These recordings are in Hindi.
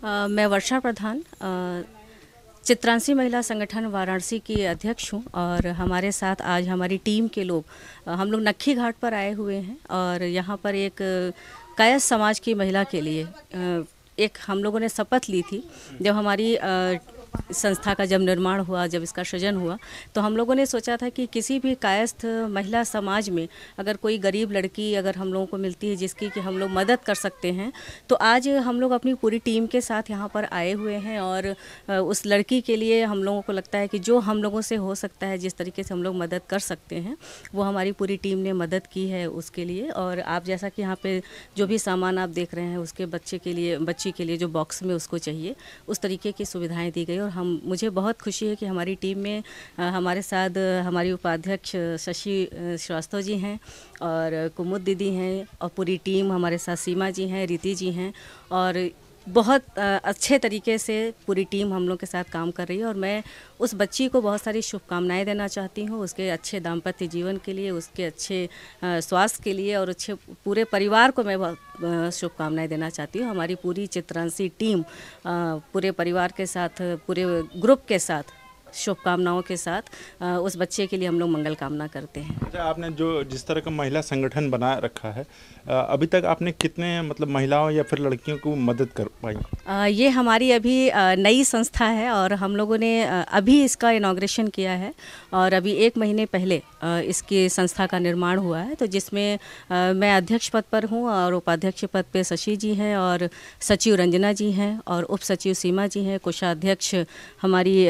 मैं वर्षा प्रधान चित्रांशी महिला संगठन वाराणसी की अध्यक्ष हूँ और हमारे साथ आज हमारी टीम के लोग हम लोग नक्खी घाट पर आए हुए हैं और यहाँ पर एक कायस्थ समाज की महिला के लिए एक हम लोगों ने शपथ ली थी। जब हमारी संस्था का जब निर्माण हुआ, जब इसका सृजन हुआ, तो हम लोगों ने सोचा था कि किसी भी कायस्थ महिला समाज में अगर कोई गरीब लड़की अगर हम लोगों को मिलती है जिसकी कि हम लोग मदद कर सकते हैं, तो आज हम लोग अपनी पूरी टीम के साथ यहाँ पर आए हुए हैं और उस लड़की के लिए हम लोगों को लगता है कि जो हम लोगों से हो सकता है, जिस तरीके से हम लोग मदद कर सकते हैं, वो हमारी पूरी टीम ने मदद की है उसके लिए। और आप जैसा कि यहाँ पे जो भी सामान आप देख रहे हैं उसके बच्ची के लिए जो बॉक्स में उसको चाहिए उस तरीके की सुविधाएं दी गई। और मुझे बहुत खुशी है कि हमारी टीम में हमारे साथ हमारी उपाध्यक्ष शशि श्रीवास्तव जी हैं और कुमुद दीदी हैं और पूरी टीम हमारे साथ सीमा जी हैं, रीति जी हैं और बहुत अच्छे तरीके से पूरी टीम हम लोग के साथ काम कर रही है। और मैं उस बच्ची को बहुत सारी शुभकामनाएं देना चाहती हूँ, उसके अच्छे दाम्पत्य जीवन के लिए, उसके अच्छे स्वास्थ्य के लिए और अच्छे पूरे परिवार को मैं बहुत शुभकामनाएं देना चाहती हूँ। हमारी पूरी चित्रांशी टीम पूरे परिवार के साथ, पूरे ग्रुप के साथ, शुभकामनाओं के साथ उस बच्चे के लिए हम लोग मंगल कामना करते हैं। अच्छा, आपने जो जिस तरह का महिला संगठन बना रखा है, अभी तक आपने कितने मतलब महिलाओं या फिर लड़कियों को मदद कर पाई? ये हमारी अभी नई संस्था है और हम लोगों ने अभी इसका इनॉग्रेशन किया है और अभी 1 महीने पहले इसकी संस्था का निर्माण हुआ है। तो जिसमें मैं अध्यक्ष पद पर हूँ और उपाध्यक्ष पद पे शशि जी हैं और सचिव रंजना जी हैं और उप सचिव सीमा जी हैं, कोषाध्यक्ष हमारी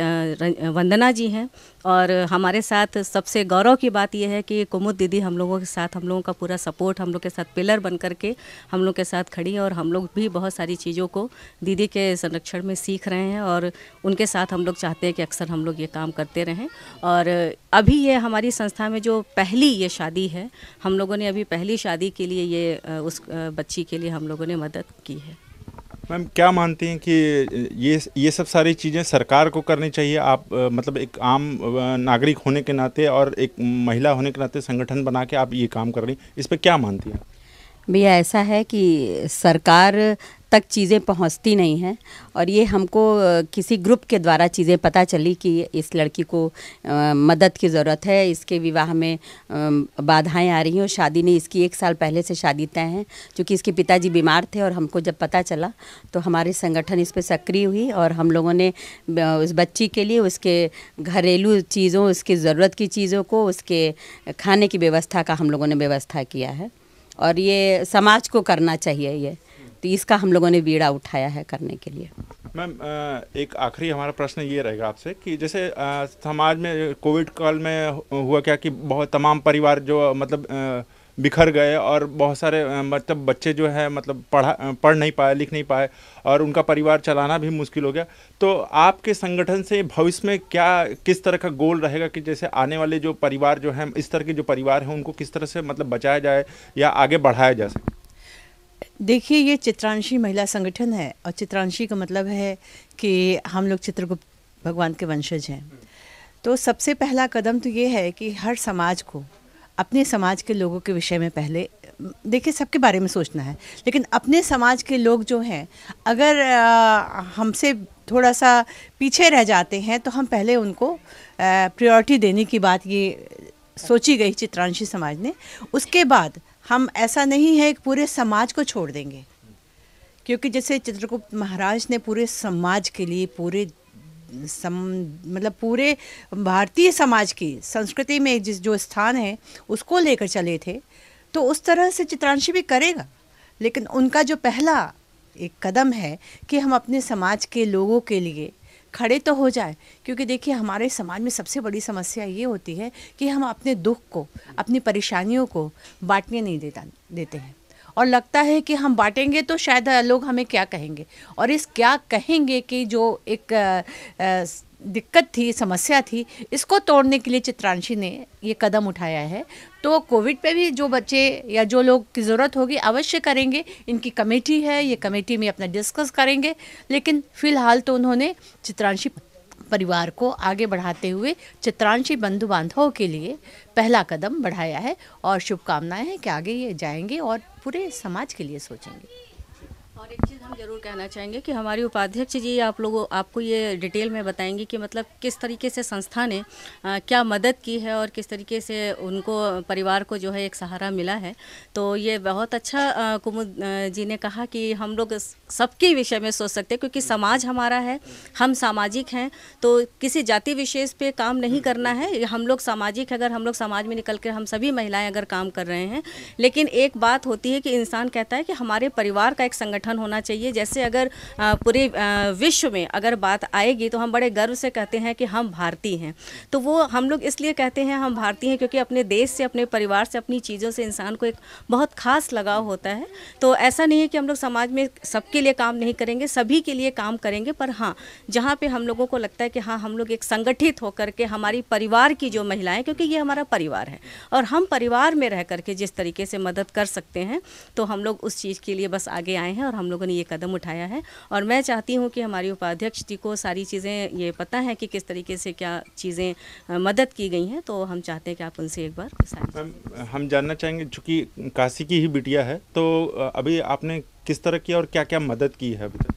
वंदना जी हैं। और हमारे साथ सबसे गौरव की बात यह है कि कुमुद दीदी हम लोगों के साथ, हम लोगों का पूरा सपोर्ट हम लोग के साथ पिलर बन करके हम लोग के साथ खड़ी है और हम लोग भी बहुत सारी चीज़ों को दीदी के संरक्षण में सीख रहे हैं और उनके साथ हम लोग चाहते हैं कि अक्सर हम लोग ये काम करते रहें। और अभी ये हमारी संस्था में जो पहली ये शादी है, हम लोगों ने अभी पहली शादी के लिए ये उस बच्ची के लिए हम लोगों ने मदद की है। मैम, क्या मानती हैं कि ये सब सारी चीज़ें सरकार को करनी चाहिए? आप मतलब एक आम नागरिक होने के नाते और एक महिला होने के नाते संगठन बना के आप ये काम कर रही, इस पे क्या मानती हैं? भैया, ऐसा है कि सरकार तक चीज़ें पहुंचती नहीं हैं और ये हमको किसी ग्रुप के द्वारा चीज़ें पता चली कि इस लड़की को मदद की ज़रूरत है, इसके विवाह में बाधाएं आ रही हैं और शादी नहीं, इसकी 1 साल पहले से शादी तय है। क्योंकि इसके पिताजी बीमार थे और हमको जब पता चला तो हमारे संगठन इस पर सक्रिय हुई और हम लोगों ने उस बच्ची के लिए उसके घरेलू चीज़ों, उसकी ज़रूरत की चीज़ों को, उसके खाने की व्यवस्था का हम लोगों ने व्यवस्था किया है और ये समाज को करना चाहिए ये, तो इसका हम लोगों ने बीड़ा उठाया है करने के लिए। मैम, एक आखिरी हमारा प्रश्न ये रहेगा आपसे कि जैसे समाज में कोविड काल में हुआ क्या कि बहुत तमाम परिवार जो मतलब बिखर गए और बहुत सारे मतलब बच्चे जो है मतलब पढ़ नहीं पाए, लिख नहीं पाए और उनका परिवार चलाना भी मुश्किल हो गया। तो आपके संगठन से भविष्य में किस तरह का गोल रहेगा कि जैसे आने वाले जो परिवार जो हैं, इस तरह के जो परिवार हैं, उनको किस तरह से मतलब बचाया जाए या आगे बढ़ाया जा सके? देखिए, ये चित्रांशी महिला संगठन है और चित्रांशी का मतलब है कि हम लोग चित्रगुप्त भगवान के वंशज हैं। तो सबसे पहला कदम तो ये है कि हर समाज को अपने समाज के लोगों के विषय में पहले देखिए, सबके बारे में सोचना है, लेकिन अपने समाज के लोग जो हैं अगर हमसे थोड़ा सा पीछे रह जाते हैं तो हम पहले उनको प्रायोरिटी देने की बात ये सोची गई चित्रांशी समाज ने। उसके बाद हम, ऐसा नहीं है कि पूरे समाज को छोड़ देंगे, क्योंकि जैसे चित्रगुप्त महाराज ने पूरे समाज के लिए मतलब पूरे भारतीय समाज की संस्कृति में जो स्थान है उसको लेकर चले थे, तो उस तरह से चित्रांशी भी करेगा। लेकिन उनका जो पहला एक कदम है कि हम अपने समाज के लोगों के लिए खड़े तो हो जाए, क्योंकि देखिए हमारे समाज में सबसे बड़ी समस्या ये होती है कि हम अपने दुख को, अपनी परेशानियों को बांटने नहीं देते हैं और लगता है कि हम बांटेंगे तो शायद लोग हमें क्या कहेंगे, और इस क्या कहेंगे कि जो एक दिक्कत थी, समस्या थी, इसको तोड़ने के लिए चित्रांशी ने ये कदम उठाया है। तो कोविड पे भी जो बच्चे या जो लोग की ज़रूरत होगी अवश्य करेंगे। इनकी कमेटी है, ये कमेटी में अपना डिस्कस करेंगे, लेकिन फ़िलहाल तो उन्होंने चित्रांशी परिवार को आगे बढ़ाते हुए चित्रांशी बंधु बांधवों के लिए पहला कदम बढ़ाया है और शुभकामनाएं हैं कि आगे ये जाएंगे और पूरे समाज के लिए सोचेंगे। और एक चीज़ हम जरूर कहना चाहेंगे कि हमारी उपाध्यक्ष जी आपको ये डिटेल में बताएंगी कि मतलब किस तरीके से संस्था ने क्या मदद की है और किस तरीके से उनको परिवार को जो है एक सहारा मिला है। तो ये बहुत अच्छा कुमुद जी ने कहा कि हम लोग सबके विषय में सोच सकते हैं, क्योंकि समाज हमारा है, हम सामाजिक हैं, तो किसी जाति विशेष पे काम नहीं करना है। हम लोग सामाजिक, अगर हम लोग समाज में निकल कर हम सभी महिलाएं अगर काम कर रहे हैं, लेकिन एक बात होती है कि इंसान कहता है कि हमारे परिवार का एक संगठन होना चाहिए। जैसे अगर पूरे विश्व में अगर बात आएगी तो हम बड़े गर्व से कहते हैं कि हम भारतीय हैं। तो वो हम लोग इसलिए कहते हैं हम भारतीय हैं क्योंकि अपने देश से, अपने परिवार से, अपनी चीज़ों से इंसान को एक बहुत खास लगाव होता है। तो ऐसा नहीं है कि हम लोग समाज में सबके लिए काम नहीं करेंगे, सभी के लिए काम करेंगे, पर हाँ जहाँ पे हम लोगों को लगता है कि हाँ हम लोग एक संगठित होकर के हमारी परिवार की जो महिलाएं, क्योंकि ये हमारा परिवार है और हम परिवार में रह करके जिस तरीके से मदद कर सकते हैं, तो हम लोग उस चीज़ के लिए बस आगे आए हैं और हम लोगों ने ये कदम उठाया है। और मैं चाहती हूँ कि हमारी उपाध्यक्ष जी को सारी चीज़ें ये पता है कि किस तरीके से क्या चीज़ें मदद की गई हैं, तो हम चाहते हैं कि आप उनसे एक बार मैम हम जानना चाहेंगे, चूँकि काशी की ही बिटिया है, तो अभी आपने किस तरह की और क्या क्या मदद की है अभी तक?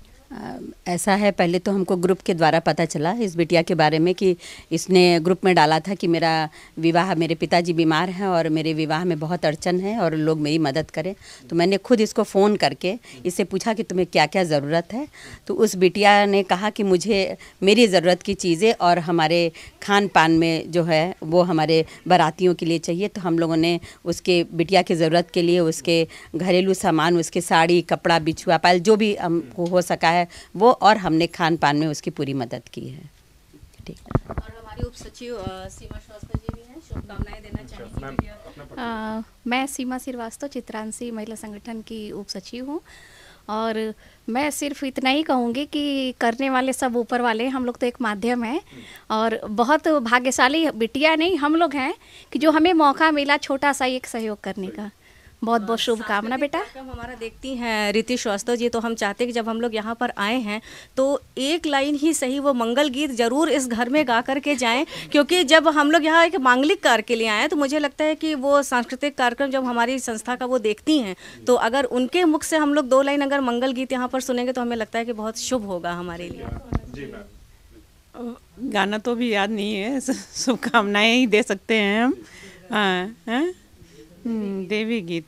ऐसा है, पहले तो हमको ग्रुप के द्वारा पता चला इस बिटिया के बारे में कि इसने ग्रुप में डाला था कि मेरा विवाह, मेरे पिताजी बीमार हैं और मेरे विवाह में बहुत अड़चन है और लोग मेरी मदद करें। तो मैंने खुद इसको फ़ोन करके इससे पूछा कि तुम्हें क्या क्या ज़रूरत है। तो उस बिटिया ने कहा कि मुझे मेरी ज़रूरत की चीज़ें और हमारे खान पान में जो है वो हमारे बारातियों के लिए चाहिए। तो हम लोगों ने उसके बिटिया की ज़रूरत के लिए उसके घरेलू सामान, उसके साड़ी, कपड़ा, बिछुआ, पायल, जो भी हमको हो सका है वो, और हमने खान पान में उसकी पूरी मदद की है। ठीक। और हमारी उप सचिव सीमा श्रीवास्तव जी भी हैं, शुभकामनाएं देना चाहेंगी। मैं सीमा श्रीवास्तव, चित्रांशी महिला संगठन की उप सचिव हूँ। और मैं सिर्फ इतना ही कहूँगी कि करने वाले सब ऊपर वाले, हम लोग तो एक माध्यम है और बहुत भाग्यशाली बिटिया नहीं हम लोग हैं कि जो हमें मौका मिला छोटा सा एक सहयोग करने का। बहुत बहुत शुभकामना बेटा। हमारा देखती हैं रीति श्रीवास्तव जी, तो हम चाहते हैं कि जब हम लोग यहाँ पर आए हैं तो एक लाइन ही सही वो मंगल गीत जरूर इस घर में गा करके जाएं, क्योंकि जब हम लोग यहाँ एक मांगलिक कार्य के लिए आए हैं तो मुझे लगता है कि वो सांस्कृतिक कार्यक्रम जब हमारी संस्था का वो देखती हैं तो अगर उनके मुख से हम लोग 2 लाइन अगर मंगल गीत यहाँ पर सुनेंगे तो हमें लगता है कि बहुत शुभ होगा हमारे लिए। गाना तो भी याद नहीं है, शुभकामनाएं ही दे सकते हैं हम। हाँ, देवी गीत।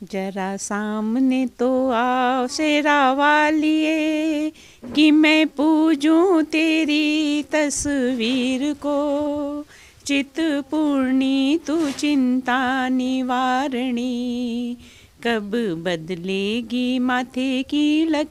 जरा सामने तो आओ शेरा वालिए कि मैं पूजूं तेरी तस्वीर को, चित पूर्णी तू चिंता निवारणी, कब बदलेगी माथे की